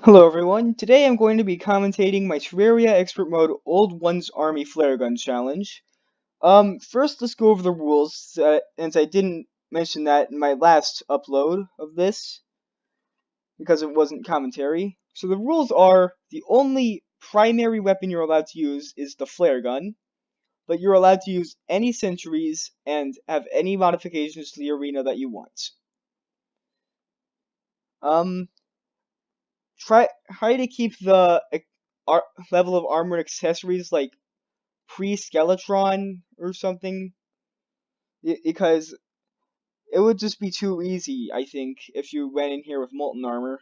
Hello everyone, today I'm going to be commentating my Terraria Expert Mode Old One's Army Flare Gun Challenge. First let's go over the rules, since I didn't mention that in my last upload of this, because it wasn't commentary. So the rules are, the only primary weapon you're allowed to use is the flare gun, but you're allowed to use any sentries and have any modifications to the arena that you want. Um, try to keep the level of armor and accessories like pre-Skeletron or something, because it would just be too easy, I think, if you went in here with molten armor.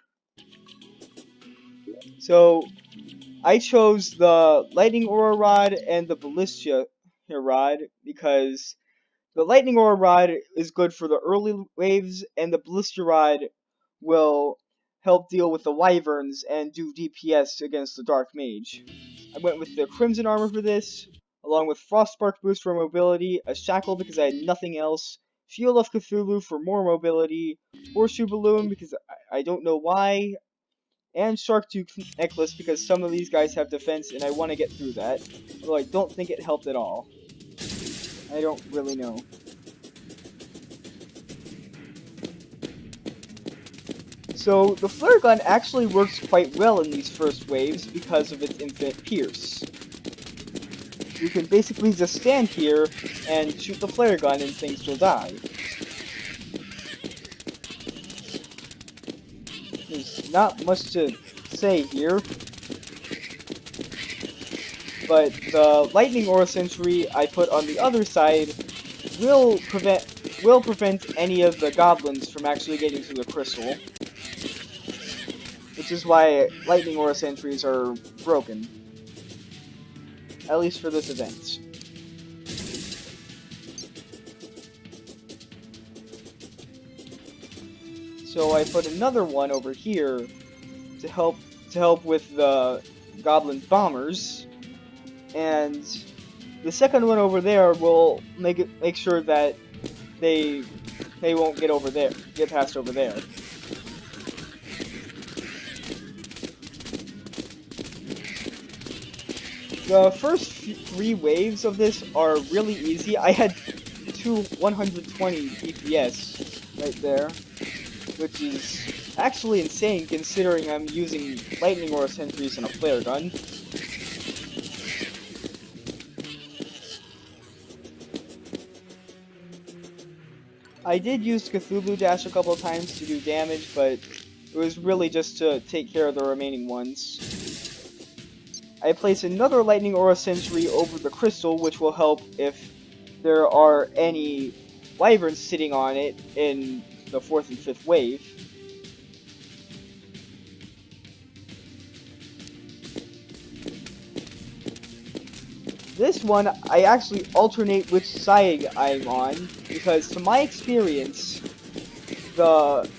So I chose the Lightning Aura Rod and the Ballista Rod because the Lightning Aura Rod is good for the early waves, and the Ballista Rod will help deal with the Wyverns and do DPS against the Dark Mage. I went with the Crimson Armor for this, along with Frostspark Boost for mobility, a Shackle because I had nothing else, Field of Cthulhu for more mobility, Horseshoe Balloon because I don't know why, and Shark Tooth Necklace because some of these guys have defense and I want to get through that, although I don't think it helped at all. I don't really know. So the flare gun actually works quite well in these first waves because of its infinite pierce. You can basically just stand here and shoot the flare gun and things will die. There's not much to say here, but the lightning aura sentry I put on the other side will prevent any of the goblins from actually getting to the crystal, which is why lightning aura sentries are broken, at least for this event. So I put another one over here to help with the goblin bombers, and the second one over there will make sure that they won't get past over there. The first 3 waves of this are really easy. I had 120 DPS right there, which is actually insane considering I'm using lightning aura sentries and a flare gun. I did use Cthulhu Dash a couple times to do damage, but it was really just to take care of the remaining ones. I place another Lightning Aura Sentry over the crystal, which will help if there are any wyverns sitting on it in the 4th and 5th wave. This one, I actually alternate which side I'm on, because to my experience, the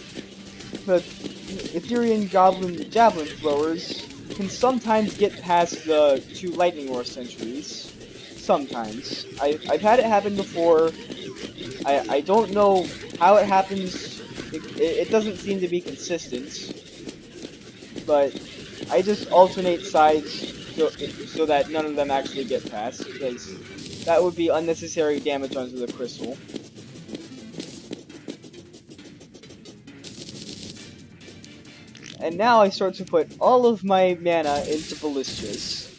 Etherean Goblin Javelin Throwers can sometimes get past the 2 Lightning Aura Sentries. Sometimes. I've had it happen before. I don't know how it happens. It doesn't seem to be consistent. But I just alternate sides so that none of them actually get past, because that would be unnecessary damage onto the crystal. And now I start to put all of my mana into ballistas.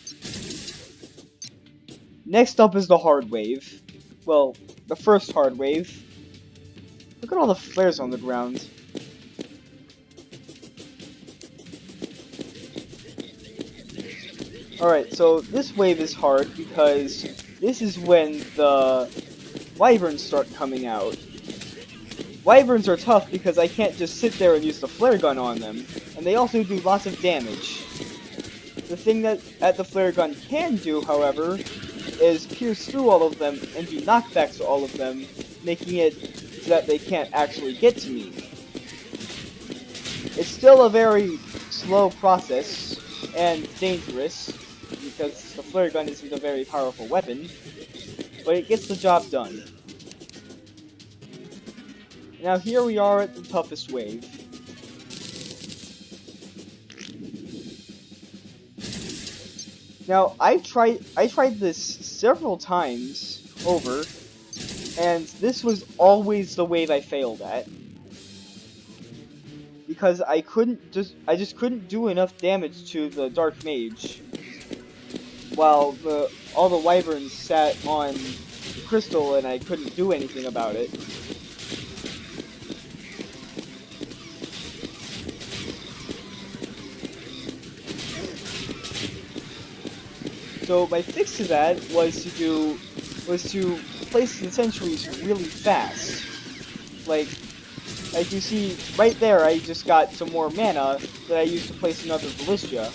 Next up is the hard wave. Well, the first hard wave. Look at all the flares on the ground. Alright, so this wave is hard because this is when the wyverns start coming out. Wyverns are tough because I can't just sit there and use the flare gun on them, and they also do lots of damage. The thing that the flare gun can do, however, is pierce through all of them and do knockbacks to all of them, making it so that they can't actually get to me. It's still a very slow process and dangerous, because the flare gun isn't a very powerful weapon, but it gets the job done. Now here we are at the toughest wave. Now I tried this several times over, and this was always the wave I failed at because I just couldn't do enough damage to the Dark Mage while the all the wyverns sat on the crystal and I couldn't do anything about it. So my fix to that was to place the sentries really fast. Like like you see right there, I just got some more mana that I used to place another ballista,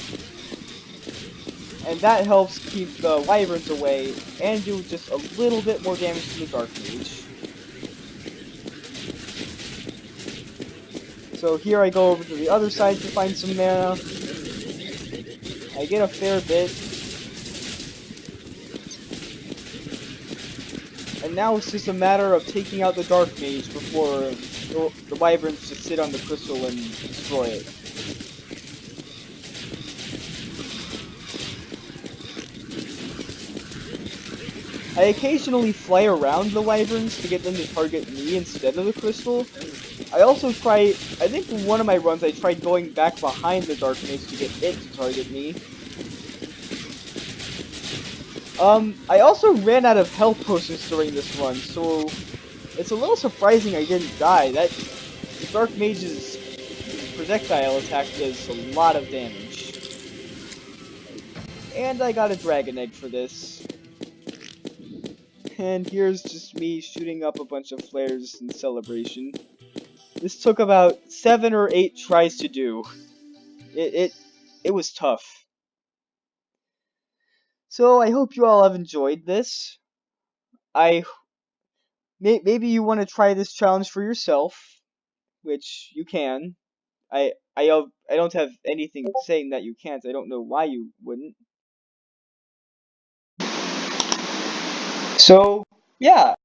and that helps keep the wyverns away and do just a little bit more damage to the Dark Mage. So here I go over to the other side to find some mana. I get a fair bit. And now it's just a matter of taking out the Dark Mage before the wyverns just sit on the crystal and destroy it. I occasionally fly around the wyverns to get them to target me instead of the crystal. I also I think in one of my runs I tried going back behind the Dark Mage to get it to target me. I also ran out of health potions during this run, so it's a little surprising I didn't die. The Dark Mage's projectile attack does a lot of damage. And I got a Dragon Egg for this. And here's just me shooting up a bunch of flares in celebration. This took about 7 or 8 tries to do. It was tough. So I hope you all have enjoyed this. Maybe you want to try this challenge for yourself, which you can. I don't have anything saying that you can't. I don't know why you wouldn't. So yeah,